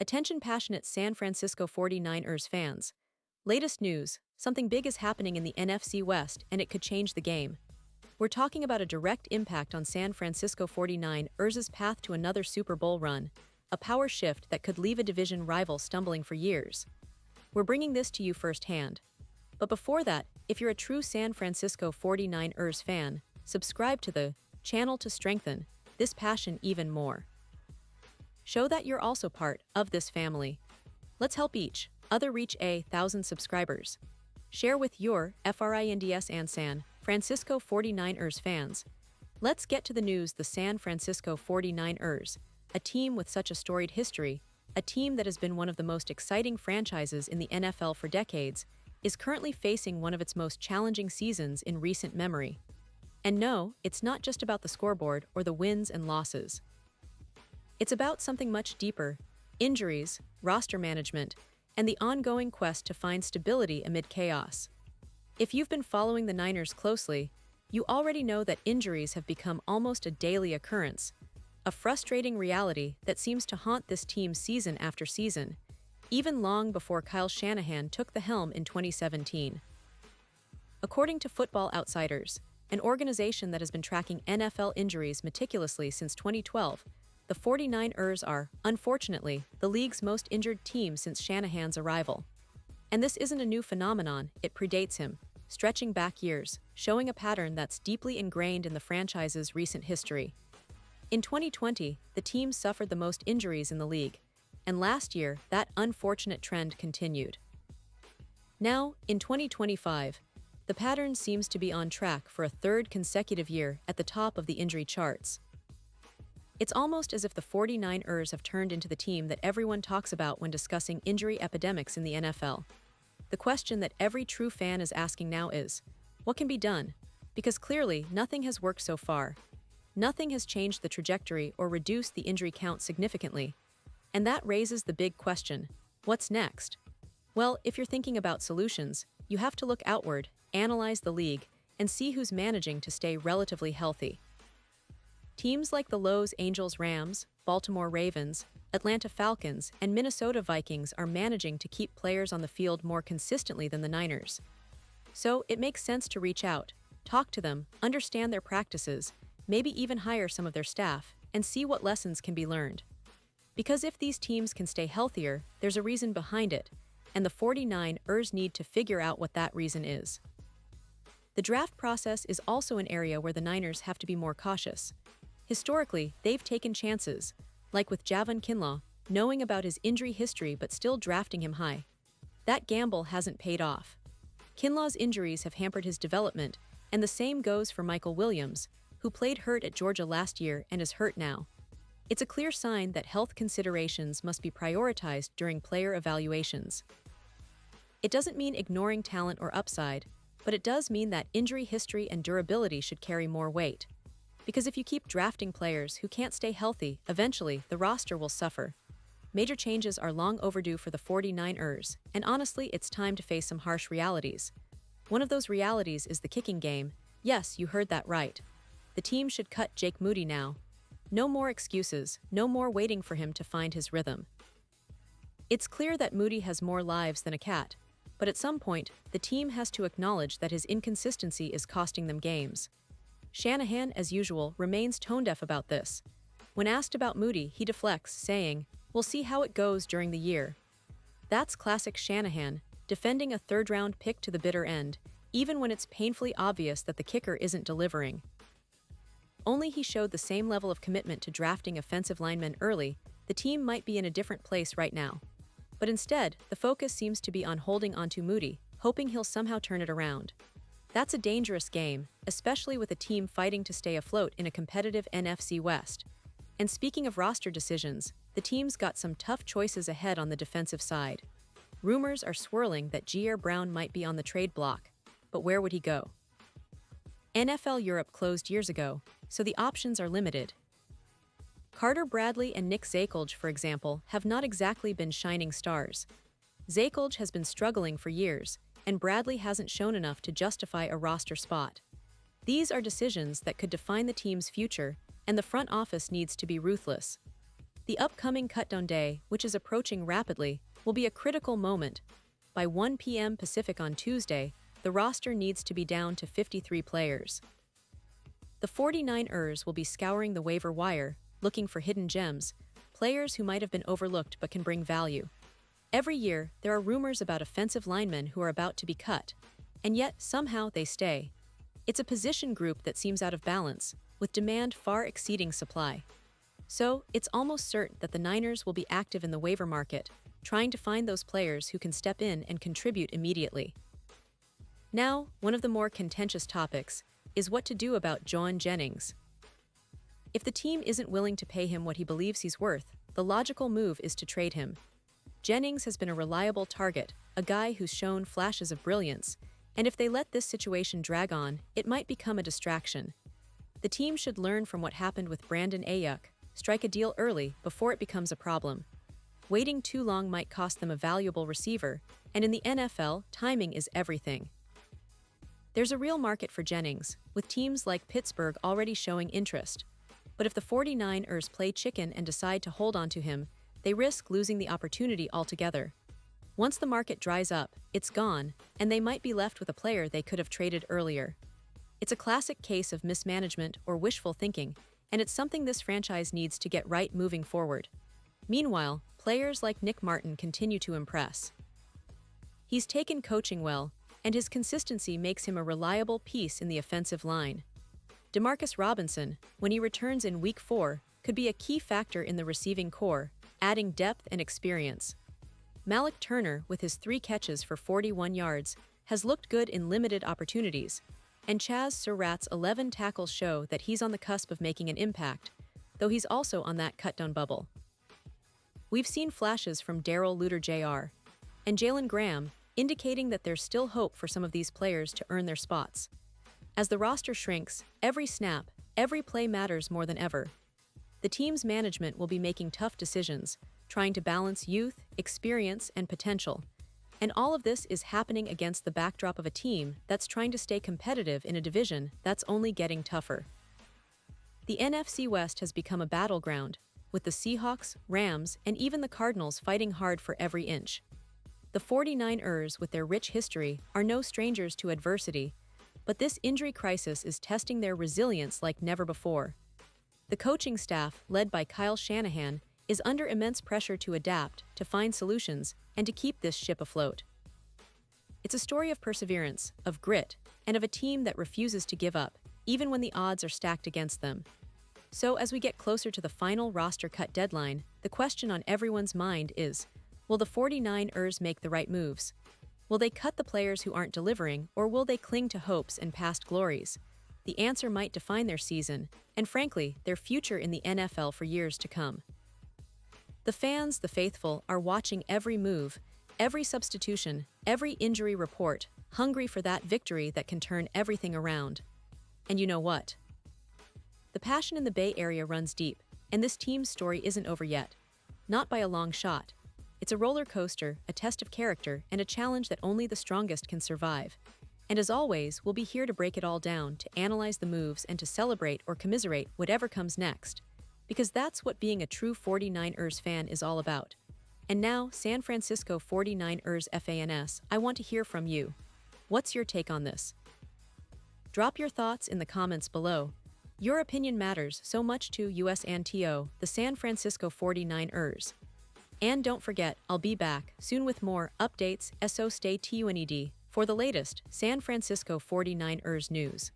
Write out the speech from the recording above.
Attention passionate San Francisco 49ers fans. Latest news, something big is happening in the NFC West and it could change the game. We're talking about a direct impact on San Francisco 49ers' path to another Super Bowl run, a power shift that could leave a division rival stumbling for years. We're bringing this to you firsthand. But before that, if you're a true San Francisco 49ers fan, subscribe to the channel to strengthen this passion even more. Show that you're also part of this family. Let's help each other reach 1,000 subscribers. Share with your friends and San Francisco 49ers fans. Let's get to the news. The San Francisco 49ers, a team with such a storied history, a team that has been one of the most exciting franchises in the NFL for decades, is currently facing one of its most challenging seasons in recent memory. And no, it's not just about the scoreboard or the wins and losses. It's about something much deeper: injuries, roster management, and the ongoing quest to find stability amid chaos. If you've been following the Niners closely, you already know that injuries have become almost a daily occurrence, a frustrating reality that seems to haunt this team season after season, even long before Kyle Shanahan took the helm in 2017. According to Football Outsiders, an organization that has been tracking NFL injuries meticulously since 2012, the 49ers are, unfortunately, the league's most injured team since Shanahan's arrival. And this isn't a new phenomenon, it predates him, stretching back years, showing a pattern that's deeply ingrained in the franchise's recent history. In 2020, the team suffered the most injuries in the league, and last year, that unfortunate trend continued. Now, in 2025, the pattern seems to be on track for a third consecutive year at the top of the injury charts. It's almost as if the 49ers have turned into the team that everyone talks about when discussing injury epidemics in the NFL. The question that every true fan is asking now is, what can be done? Because clearly, nothing has worked so far. Nothing has changed the trajectory or reduced the injury count significantly. And that raises the big question, what's next? Well, if you're thinking about solutions, you have to look outward, analyze the league, and see who's managing to stay relatively healthy. Teams like the Los Angeles Rams, Baltimore Ravens, Atlanta Falcons, and Minnesota Vikings are managing to keep players on the field more consistently than the Niners. So it makes sense to reach out, talk to them, understand their practices, maybe even hire some of their staff, and see what lessons can be learned. Because if these teams can stay healthier, there's a reason behind it, and the 49ers need to figure out what that reason is. The draft process is also an area where the Niners have to be more cautious. Historically, they've taken chances, like with Jauan Jennings, knowing about his injury history but still drafting him high. That gamble hasn't paid off. Kinlaw's injuries have hampered his development, and the same goes for Michael Williams, who played hurt at Georgia last year and is hurt now. It's a clear sign that health considerations must be prioritized during player evaluations. It doesn't mean ignoring talent or upside, but it does mean that injury history and durability should carry more weight. Because if you keep drafting players who can't stay healthy, eventually the roster will suffer. Major changes are long overdue for the 49ers, and honestly, it's time to face some harsh realities. One of those realities is the kicking game. Yes, you heard that right. The team should cut Jake Moody now. No more excuses, no more waiting for him to find his rhythm. It's clear that Moody has more lives than a cat, but at some point, the team has to acknowledge that his inconsistency is costing them games. Shanahan, as usual, remains tone-deaf about this. When asked about Moody, he deflects, saying, "We'll see how it goes during the year." That's classic Shanahan, defending a third-round pick to the bitter end, even when it's painfully obvious that the kicker isn't delivering. Only he showed the same level of commitment to drafting offensive linemen early, the team might be in a different place right now. But instead, the focus seems to be on holding onto Moody, hoping he'll somehow turn it around. That's a dangerous game, especially with a team fighting to stay afloat in a competitive NFC West. And speaking of roster decisions, the team's got some tough choices ahead on the defensive side. Rumors are swirling that Ji'Ayir Brown might be on the trade block, but where would he go? NFL Europe closed years ago, so the options are limited. Carter Bradley and Nick Zakelj, for example, have not exactly been shining stars. Zakelj has been struggling for years, and Bradley hasn't shown enough to justify a roster spot. These are decisions that could define the team's future, and the front office needs to be ruthless. The upcoming cutdown day, which is approaching rapidly, will be a critical moment. By 1 p.m. Pacific on Tuesday, the roster needs to be down to 53 players. The 49ers will be scouring the waiver wire, looking for hidden gems, players who might have been overlooked but can bring value. Every year, there are rumors about offensive linemen who are about to be cut, and yet somehow they stay. It's a position group that seems out of balance, with demand far exceeding supply. So, it's almost certain that the Niners will be active in the waiver market, trying to find those players who can step in and contribute immediately. Now, one of the more contentious topics is what to do about Jauan Jennings. If the team isn't willing to pay him what he believes he's worth, the logical move is to trade him. Jennings has been a reliable target, a guy who's shown flashes of brilliance, and if they let this situation drag on, it might become a distraction. The team should learn from what happened with Brandon Ayuk, strike a deal early before it becomes a problem. Waiting too long might cost them a valuable receiver, and in the NFL, timing is everything. There's a real market for Jennings, with teams like Pittsburgh already showing interest. But if the 49ers play chicken and decide to hold on to him, they risk losing the opportunity altogether. Once the market dries up, it's gone, and they might be left with a player they could have traded earlier. It's a classic case of mismanagement or wishful thinking, and it's something this franchise needs to get right moving forward. Meanwhile, players like Nick Martin continue to impress. He's taken coaching well, and his consistency makes him a reliable piece in the offensive line. Demarcus Robinson, when he returns in Week 4, could be a key factor in the receiving core, adding depth and experience. Malik Turner, with his 3 catches for 41 yards, has looked good in limited opportunities, and Chaz Surratt's 11 tackles show that he's on the cusp of making an impact, though he's also on that cut-down bubble. We've seen flashes from Darrell Luter Jr. and Jalen Graham, indicating that there's still hope for some of these players to earn their spots. As the roster shrinks, every snap, every play matters more than ever. The team's management will be making tough decisions, trying to balance youth, experience, and potential. And all of this is happening against the backdrop of a team that's trying to stay competitive in a division that's only getting tougher. The NFC West has become a battleground, with the Seahawks, Rams, and even the Cardinals fighting hard for every inch. The 49ers, with their rich history, are no strangers to adversity, but this injury crisis is testing their resilience like never before. The coaching staff, led by Kyle Shanahan, is under immense pressure to adapt, to find solutions, and to keep this ship afloat. It's a story of perseverance, of grit, and of a team that refuses to give up, even when the odds are stacked against them. So as we get closer to the final roster cut deadline, the question on everyone's mind is, will the 49ers make the right moves? Will they cut the players who aren't delivering, or will they cling to hopes and past glories? The answer might define their season, and frankly, their future in the NFL for years to come. The fans, the faithful, are watching every move, every substitution, every injury report, hungry for that victory that can turn everything around. And you know what? The passion in the Bay Area runs deep, and this team's story isn't over yet. Not by a long shot. It's a roller coaster, a test of character, and a challenge that only the strongest can survive. And as always, we'll be here to break it all down, to analyze the moves, and to celebrate or commiserate whatever comes next. Because that's what being a true 49ers fan is all about. And now, San Francisco 49ers fans, I want to hear from you. What's your take on this? Drop your thoughts in the comments below. Your opinion matters so much to us and the San Francisco 49ers. And don't forget, I'll be back soon with more updates, so stay tuned for the latest San Francisco 49ers news.